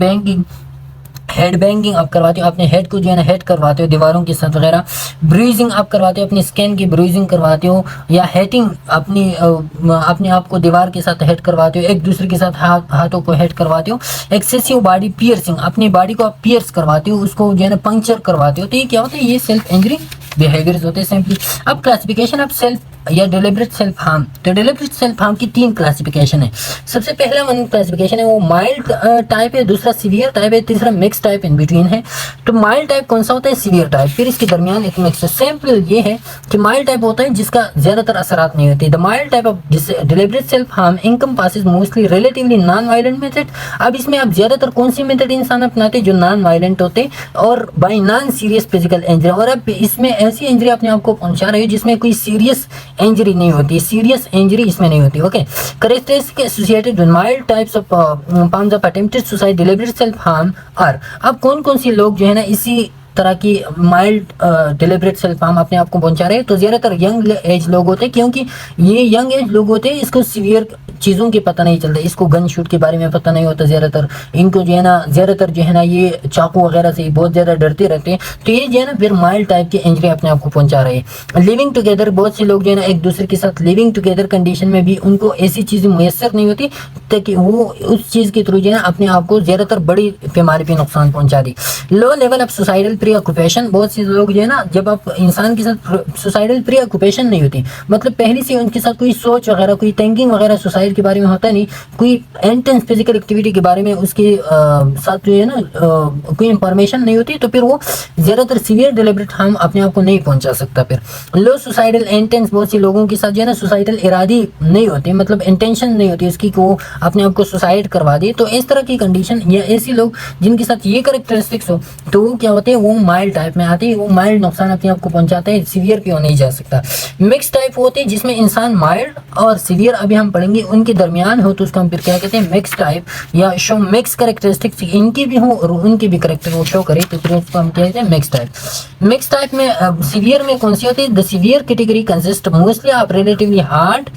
بینگنگ آپ کرواتے ہو، اپنے ہیڈ کو جو ہے نا ہیڈ کرواتے ہو دیواروں کے ساتھ وغیرہ. بروئزنگ آپ کرواتے ہو، اپنی اسکن کی بروئزنگ کرواتے ہو. یا ہیٹنگ، اپنے آپ کو دیوار کے ساتھ ہیڈ کرواتے ہو، ایک دوسرے کے ساتھ ہاتھوں کو ہیڈ کرواتے ہو. ایکسیسیو باڈی پیئرسنگ، اپنی باڈی کو آپ پیئرس کرواتے ہو، اس کو جو ہے نا پنکچر کرواتے ہو. تو یہ کیا ہوتا ہے؟ یہ سیلف انجری بیہیویئرز ہوتے ہیں سمپلی. اب کلاسیفیکیشن آف سیلف یا ڈیلیبریٹ سیلف ہارم. تو ڈیلیبریٹ سیلف ہارم کی 3 کلاسیفیکیشن ہے. سب سے پہلا کلاسیفیکیشن ہے وہ مائلڈ ٹائپ ہے، دوسرا سیویئر ٹائپ ہے، تیسرا مکس ٹائپ ان بٹوین ہے. تو مائلڈ ٹائپ کون سا ہوتا ہے؟ Severe type. پھر اس کے درمیان ایک مکس ہے. سیمپل یہ ہے کہ مائلڈ ٹائپ ہوتا ہے جس کا زیادہ تر اثرات نہیں ہوتے. The mild type of deliberate self harm encompasses mostly relatively non violent method. اب اس میں آپ زیادہ تر کون سی میتھڈ انسان اپناتے ہیں؟ جو نان وائلنٹ ہوتے اور by non serious physical injury. اور اب اس میں ایسی انجری اپنے آپ کو پہنچا رہے ہو جس میں کوئی سیریس انجری نہیں ہوتی، سیریس انجری اس میں نہیں ہوتی. Okay, characteristic associated with mild types of forms of attempted suicide deliberate self harm are. اب کون کون سی لوگ جو ہے نا اسی طرح کی مائلڈ ڈیلیبریٹ سیلف ہارم اپنے آپ کو پہنچا رہے ہیں؟ تو زیادہ تر ینگ ایج لوگ ہوتے ہیں، کیونکہ یہ ینگ ایج لوگ ہوتے ہیں اس کو سیویئر چیزوں کے پتہ نہیں چلتا، اس کو گن شوٹ کے بارے میں پتہ نہیں ہوتا زیادہ تر، ان کو جو ہے نا زیادہ تر جو ہے نا یہ چاقو وغیرہ سے بہت زیادہ ڈرتے رہتے ہیں، تو یہ جو ہے نا پھر مائلڈ ٹائپ کی انجری اپنے آپ کو پہنچا رہے ہیں۔ لیونگ ٹوگیدر، بہت سے لوگ جو ہے نا ایک دوسرے کے ساتھ لیونگ ٹوگیدر کنڈیشن میں بھی ان کو ایسی چیزیں میسر نہیں ہوتی تاکہ وہ اس چیز کے تھرو جو ہے نا اپنے آپ کو زیادہ تر بڑی پیمانے پہ نقصان پہنچا دی۔ Low level of suicidal preoccupation, بہت سے لوگ جو ہے نا جب آپ انسان کے ساتھ سوسائڈل پری آکوپیشن نہیں ہوتی، مطلب پہلی سے ان کے ساتھ کوئی سوچ وغیرہ، کوئی تھنکنگ وغیرہ سوسائڈ کے بارے میں ہوتا نہیں، کوئی انٹینس فزیکل ایکٹیویٹی کے بارے میں اس کے ساتھ جو ہے نا کوئی انفارمیشن نہیں ہوتی، تو پھر وہ زیادہ تر سیویئر ڈیلیبریٹ ہارم اپنے آپ کو نہیں پہنچا سکتا۔ پھر لو سوسائڈل انٹینس، بہت سی لوگوں کے ساتھ جو ہے نا سوسائڈل ارادی نہیں ہوتی، مطلب انٹینشن نہیں ہوتی اس کی کہ وہ اپنے آپ کو سوسائڈ کروا دے، تو اس طرح کی کنڈیشن یا ایسی لوگ جن کے ساتھ یہ کریکٹرسٹکس ہو تو وہ کیا ہوتے ہیں، وہ مائلڈ ٹائپ میں آتے ہیں، وہ مائلڈ نقصان اپنے آپ کو پہنچاتے ہیں، سیویئر پہ نہیں جا سکتا۔ مکس ٹائپ ہوتے ہیں جس میں انسان مائلڈ اور سیویئر ابھی ہم پڑھیں گے ان کے درمیان ہو، تو اس کو ہم پھر کیا کہتے ہیں، مکس ٹائپ یا شو مکس کریکٹرسٹکس ان کی بھی ہوں اور ان کی بھی کریکٹر وہ شو کرے، تو پھر اس کو ہم کیا کہتے ہیں، مکس ٹائپ۔ مکس ٹائپ میں سیویئر میں کون سی ہوتی ہے، the severe category consists mostly of relatively hard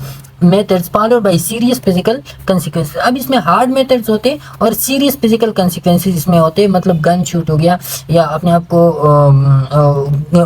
methods followed by serious physical consequences۔ اب اس میں ہارڈ میتھڈز ہوتے اور سیریس فزیکل کنسیکوینسز اس میں ہوتے، مطلب گن شوٹ ہو گیا یا اپنے آپ کو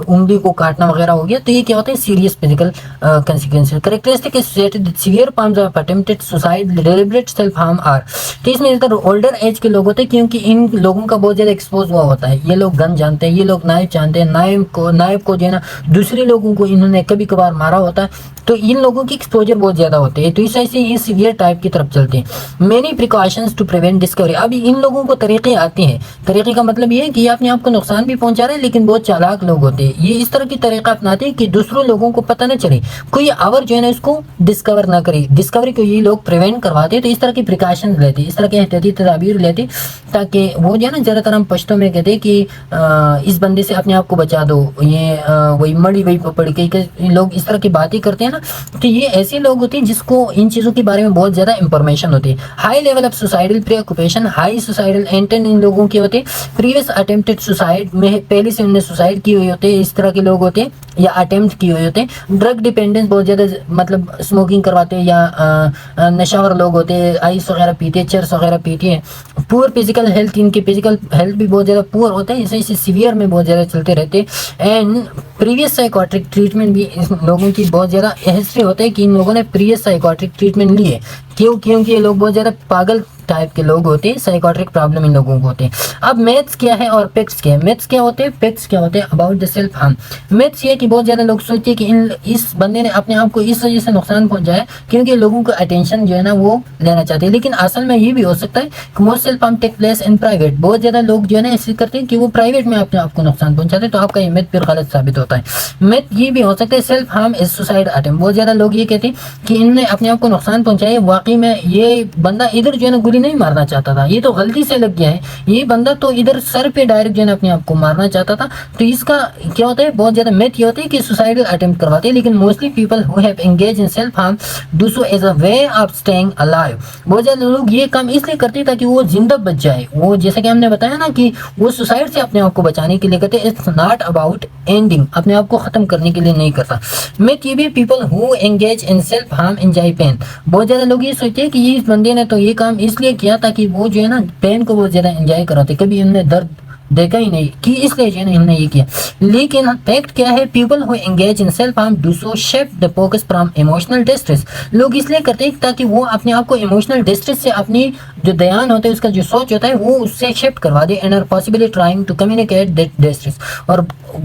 انگلی کو کاٹنا وغیرہ ہو گیا، تو یہ کیا ہوتے ہیں، serious physical consequences. Characteristic associated with severe forms of attempted suicide, deliberate self harm are، تو اس میں اولڈر ایج کے لوگ ہوتے ہیں کیونکہ ان لوگوں کا بہت زیادہ ایکسپوز ہوا ہوتا ہے، یہ لوگ گن جانتے ہیں، یہ لوگ نائف جانتے ہیں، نائف کو جو ہے نا دوسرے لوگوں کو انہوں نے کبھی کبھار مارا ہوتا ہے، تو ان لوگوں کی ایکسپوجر بہت زیادہ ہوتے ہیں، تو اس وجہ سے یہ سیویئر ٹائپ کی طرف چلتے ہیں۔ Many precautions to prevent discovery, اب ان لوگوں کو طریقے آتے ہیں، طریقے کا مطلب یہ ہے کہ یہ اپنے آپ کو نقصان بھی پہنچا رہے ہیں لیکن بہت چالاک لوگ ہوتے ہیں، یہ اس طرح کی طریقہ اپناتے ہیں کہ دوسروں لوگوں کو پتہ نہ چلے، کوئی اور جو ہے نا اس کو ڈسکور نہ کرے، ڈسکوری کو یہ لوگ پریونٹ کرواتے ہیں، تو اس طرح کی پریکاشنز لیتے ہیں، اس طرح کے احتیاطی تدابیر لیتے تاکہ وہ جو ہے نا زیادہ تر ہم پشتوں میں کہتے ہیں کہ اس بندے سے اپنے آپ کو بچا دو، یہ وہی مڑی وہی پپڑ کے لوگ اس طرح کی باتیں کرتے ہیں نا، تو یہ ایسے لوگ ہوتے ہیں جس کو ان چیزوں کے بارے میں بہت زیادہ انفارمیشن ہوتی ہے۔ High level of suicidal preoccupation, high suicidal intent ان لوگوں کے ہوتے ہیں، پریویس اٹیمپٹڈ سوسائڈ میں پہلے سے انہوں نے سوسائڈ کی ہوئی ہوتے ہیں، اس طرح کے لوگ ہوتے ہیں یا اٹیمپٹ کیے ہوئے ہوتے ہیں۔ ڈرگ ڈیپینڈنس، بہت زیادہ مطلب اسموکنگ کرواتے ہیں یا نشاور لوگ ہوتے ہیں، آئس وغیرہ پیتے ہیں، چرس وغیرہ پیتے ہیں۔ پور فزیکل ہیلتھ، ان کی فزیکل ہیلتھ بھی بہت زیادہ پور ہوتا ہے، اس وجہ سے سیویئر میں بہت زیادہ چلتے رہتے ہیں۔ اینڈ پریویس سائیکاٹرک ٹریٹمنٹ بھی اس لوگوں کی بہت زیادہ ہسٹری ہوتا ہے کہ ان لوگوں نے پریویس سائیکاٹرک ٹریٹمنٹ لی ہے، کیونکہ یہ لوگ بہت زیادہ پاگل ٹائپ کے لوگ ہوتے ہیں، سائیکاٹرک پرابلم ان لوگوں کو ہوتے ہیں۔ اب میتھس کیا ہے اور فیکٹس کیا ہے، میتھس کیا ہوتے ہیں، فیکٹس کیا ہوتے ہیں about the self harm. Maths یہ کہ بہت زیادہ لوگ سوچتے ہیں کہ اس بندے نے اپنے آپ کو اس وجہ سے نقصان پہنچایا کیونکہ لوگوں کو اٹینشن جو ہے نا وہ لینا چاہتے ہیں، لیکن اصل میں یہ بھی ہو سکتا ہے کہ most self harm take place in private, بہت زیادہ لوگ جو ہے نا ایسے کرتے ہیں کہ وہ پرائیویٹ میں اپنے آپ کو نقصان پہنچاتے ہیں، تو آپ کا یہ میتھ پھر غلط ثابت ہوتا ہے۔ میتھ یہ بھی ہو سکتا ہے self harm is suicide attempt, بہت زیادہ لوگ یہ کہتے ہیں کہ انہوں نے اپنے آپ کو نقصان پہنچایا، واقعی میں یہ بندہ ادھر جو ہے نا گولی نہیں مارنا چاہتا تھا، یہ تو غلطی سے لگ گیا ہے، یہ بندہ تو ادھر سر پہ ڈائریکٹ جو ہے نا اپنے آپ کو مارنا چاہتا تھا، تو اس کا کیا ہوتا ہے، بہت زیادہ میتھ یہ ہوتا ہے کہ سوسائڈل اٹیمپٹ کرواتے ہیں، لیکن mostly people who have engage in self harm do so as a way of staying alive, بہت زیادہ لوگ یہ کام اس لیے کرتے ہیں تاکہ وہ زندہ بچ جائے، وہ جیسا کہ ہم نے بتایا نا کہ وہ سوسائڈ سے اپنے آپ کو بچانے کے لیے کرتے ہیں، اٹس ناٹ اباؤٹ اینڈنگ، اپنے آپ کو ختم کرنے کے لیے نہیں کرتا۔ میتھ یہ بھی people who engage in self harm enjoy pain, بہت زیادہ لوگ یہ سوچتے ہیں کہ یہ بندے نے تو یہ کام اس لیے کیا تاکہ وہ جو ہے نا پین کو بہت زیادہ انجوائے کراتے، کبھی انہوں نے درد دیکھا ہی نہیں کہ اس لیے جو ہے نا انہوں نے یہ کیا، لیکن فیکٹ کیا ہے، people who engage in self harm do so shift the focus from emotional distress, لوگ اس لیے کرتے ہیں تاکہ وہ اپنے آپ کو ایموشنل ڈسٹریس سے اپنی جو دھیان ہوتا ہے، اس کا جو سوچ ہوتا ہے وہ اس سے شفٹ کروا دے، and are possibly trying to communicate that distress, اور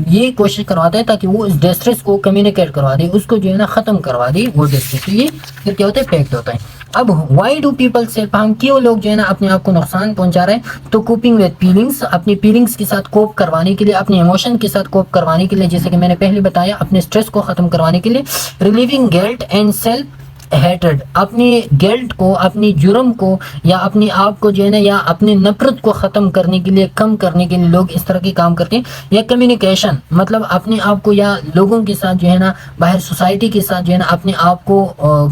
یہ کوشش کرواتا ہے تاکہ وہ اس ڈسٹریس کو کمیونیکیٹ کروا دے، اس کو جو ہے نا ختم کروا دے وہ ڈسٹریس، تو یہ پھر کیا ہوتا ہے، فیکٹ ہوتا ہے۔ اب why do people self harm, کیوں لوگ جو ہے نا اپنے آپ کو نقصان پہنچا رہے ہیں، تو کوپنگ وتھ فیلنگس، اپنی فیلنگس کے ساتھ کوپ کروانے کے لیے، اپنے ایموشن کے ساتھ کوپ کروانے کے لیے، جیسے کہ میں نے پہلے بتایا اپنے سٹریس کو ختم کروانے کے لیے، relieving guilt and self hatred, اپنی گلٹ کو، اپنی جرم کو یا اپنے آپ کو جو ہے نا یا اپنی نفرت کو ختم کرنے کے لیے، کم کرنے کے لیے لوگ اس طرح کے کام کرتے ہیں، یا کمیونیکیشن، مطلب اپنے آپ کو یا لوگوں کے ساتھ جو ہے نا باہر سوسائٹی کے ساتھ جو ہے نا اپنے آپ کو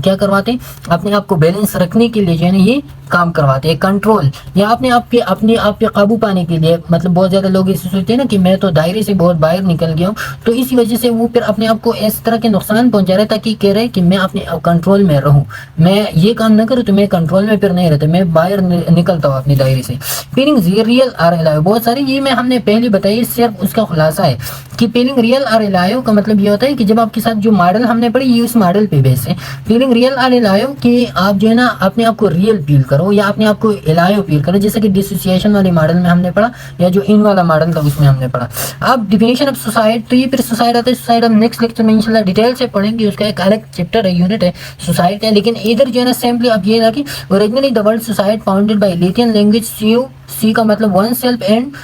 کیا کرواتے ہیں، اپنے آپ کو بیلنس رکھنے کے لیے جو ہے نا یہ کام کرواتے ہیں، کنٹرول یا اپنے آپ پہ قابو پانے کے لیے، مطلب بہت زیادہ لوگ اسے سوچتے ہیں نا کہ میں تو دائرے سے بہت باہر نکل گیا ہوں، تو اسی وجہ سے وہ پھر اپنے آپ کو اس طرح کے نقصان پہنچا رہے تاکہ کہہ رہے کہ میں اپنے کنٹرول میں رہوں, میں یہ کام نہ کروں تو میں کنٹرول میں پھر نہیں رہتا, میں باہر نکلتا ہوں اپنی دائرے سے. فیلنگز ریئل آر الائیو, بہت ساری یہ میں ہم نے پہلے بتائی, صرف اس کا خلاصہ ہے کہ فیلنگ ریئل آر الائیو کا مطلب یہ ہوتا ہے کہ جب آپ کے ساتھ جو ماڈل ہم نے پڑھی یہ اس ماڈل پہ بیس ہے. فیلنگ ریئل آر الائیو کہ آپ جو ہے نا اپنے آپ کو ریئل فیل کرو یا اپنے آپ کو الائیو فیل کرو, جیسے کہ ڈسوسیشن والے ماڈل میں ہم نے پڑھا یا جو ان والا ماڈل تھا اس میں ہم نے پڑھا. اب ڈیفینیشن آف سوسائڈ, تو یہ پھر سوسائڈ آتا ہے, سوسائڈ ہم نیکسٹ لیکچر میں انشاءاللہ ڈیٹیل سے پڑھیں گے, اس کا ایک الگ چیپٹر ہے, یونٹ ہے سوسائڈ کا. لیکن ادھر جو ہے نا سمپلی اب یہ تھا کہ originally the word suicide founded by Latin language سی کا مطلب ون سیلف اینڈ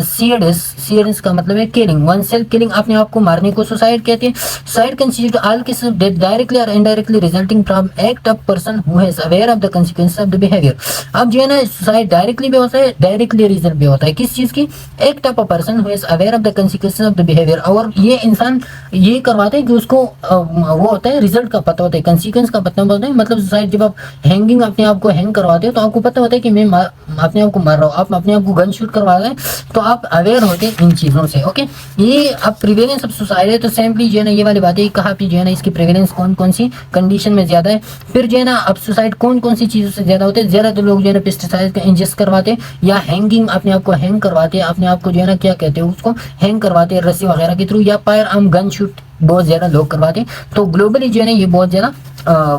سیئرس کا مطلب ہے کیلنگ, ون سیلف کیلنگ, اپنے آپ کو مارنے کو سوسائڈ کہتے ہیں. Suicide constitute all cases that directly or indirectly resulting from act of person who has aware of the consequence of the behaviour. اب جو ہے نا سوسائڈ ڈائریکٹلی بھی ہوتا ہے, ڈائریکٹلی ریزلٹ بھی ہوتا ہے, کس چیز کی, act of a person who has aware of the consequence of the behaviour. اور یہ انسان یہ کرواتے ہیں کہ اس کو وہ ہوتا ہے ریزلٹ کا پتہ ہوتا ہے, کنسیکوینس کا پتہ ہوتا ہے. مطلب سوسائڈ جب آپ ہینگنگ اپنے آپ کو ہینگ کرواتے ہو تو آپ کو پتہ ہوتا ہے کہ میں اپنے آپ کو مار رہا ہوں, آپ اپنے آپ کو گن شوٹ کروا رہے ہیں تو آپ اویئر ہوتے ہیں ان چیزوں سے. اوکے, یہ اب پریویلنس آف سوسائڈ ہے, تو سمپلی جو ہے نا یہ والی باتیں کہا کہ جو ہے نا اس کی پریویلنس کون کون سی کنڈیشن میں زیادہ ہے. پھر جو ہے نا اب سوسائڈ کون کون سی چیزوں سے زیادہ ہوتے ہیں, زیادہ تو لوگ جو ہے نا پیسٹیسائڈ کا انجسٹ کرواتے ہیں یا ہینگنگ, اپنے آپ کو ہینگ کرواتے ہیں, اپنے آپ کو جو ہے نا کیا کہتے ہیں اس کو ہینگ کرواتے ہیں رسی وغیرہ کے تھرو, یا فائر آرم گن شوٹ بہت زیادہ لوگ کرواتے ہیں. تو گلوبلی جو ہے نا یہ بہت زیادہ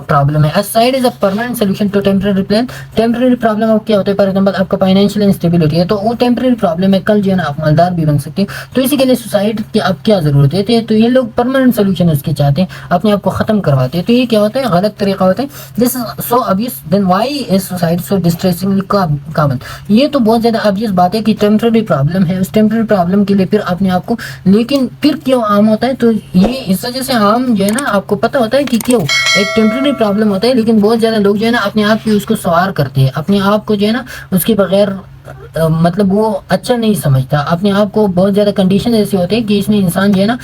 پرابلم ہے. Suicide is a permanent solution to temporary plan. Temporary problem اب کیا ہوتا ہے, فار ایگزامپل آپ کا فائنینشیل انسٹیبلٹی ہے تو وہ ٹیمپرری پرابلم ہے, کل جو ہے نا آپ مالدار بھی بن سکتے ہیں. تو اسی کے لیے سوسائڈ کی اب کیا ضرورت ہے, تو یہ لوگ پرماننٹ سولوشن اس کے چاہتے ہیں, اپنے آپ کو ختم کرواتے ہیں. تو یہ کیا ہوتا ہے, غلط طریقہ ہوتا ہے. دس از سو ابویس, دین Y is suicide so ڈسٹریسنگلی common. یہ تو بہت زیادہ ابویس بات ہے کہ ٹیمپرری پرابلم ہے, اس ٹیمپرری پرابلم کے لیے پھر اپنے آپ کو, لیکن پھر کیوں عام ہوتا ہے, تو یہ اس وجہ سے عام جو ہے نا آپ کو پتہ ہوتا ہے کہ کیوں ایک ٹیمپرری پرابلم ہوتا ہے, لیکن بہت زیادہ لوگ جو ہے نا اپنے آپ کی اس کو سوار کرتے ہیں, اپنے آپ کو جو ہے نا اس کے بغیر مطلب وہ اچھا نہیں سمجھتا, اپنے آپ کو بہت زیادہ کنڈیشن ایسی ہوتے ہیں کہ اس میں انسان جو ہے نا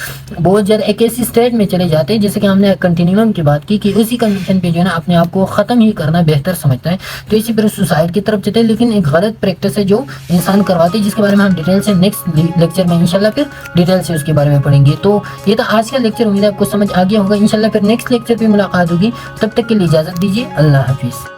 بہت زیادہ ایک ایسی اسٹیٹ میں چلے جاتے ہیں, جیسے کہ ہم نے کنٹینیوم کی بات کی کہ اسی کنڈیشن پہ جو ہے نا اپنے آپ کو ختم ہی کرنا بہتر سمجھتا ہے. تو اسی پر سوسائڈ کی طرف چلتے ہیں, لیکن ایک غلط پریکٹس ہے جو انسان کرواتے ہیں, جس کے بارے میں ہم ڈیٹیل سے نیکسٹ لیکچر میں انشاءاللہ پھر ڈیٹیل سے اس کے بارے میں پڑھیں گے. تو یہ تھا آج کا لیکچر, امید ہے آپ کو سمجھ آ گیا ہوگا. انشاءاللہ پھر نیکسٹ لیکچر پہ ملاقات ہوگی, تب تک کے لیے اجازت دیجیے, اللہ حافظ.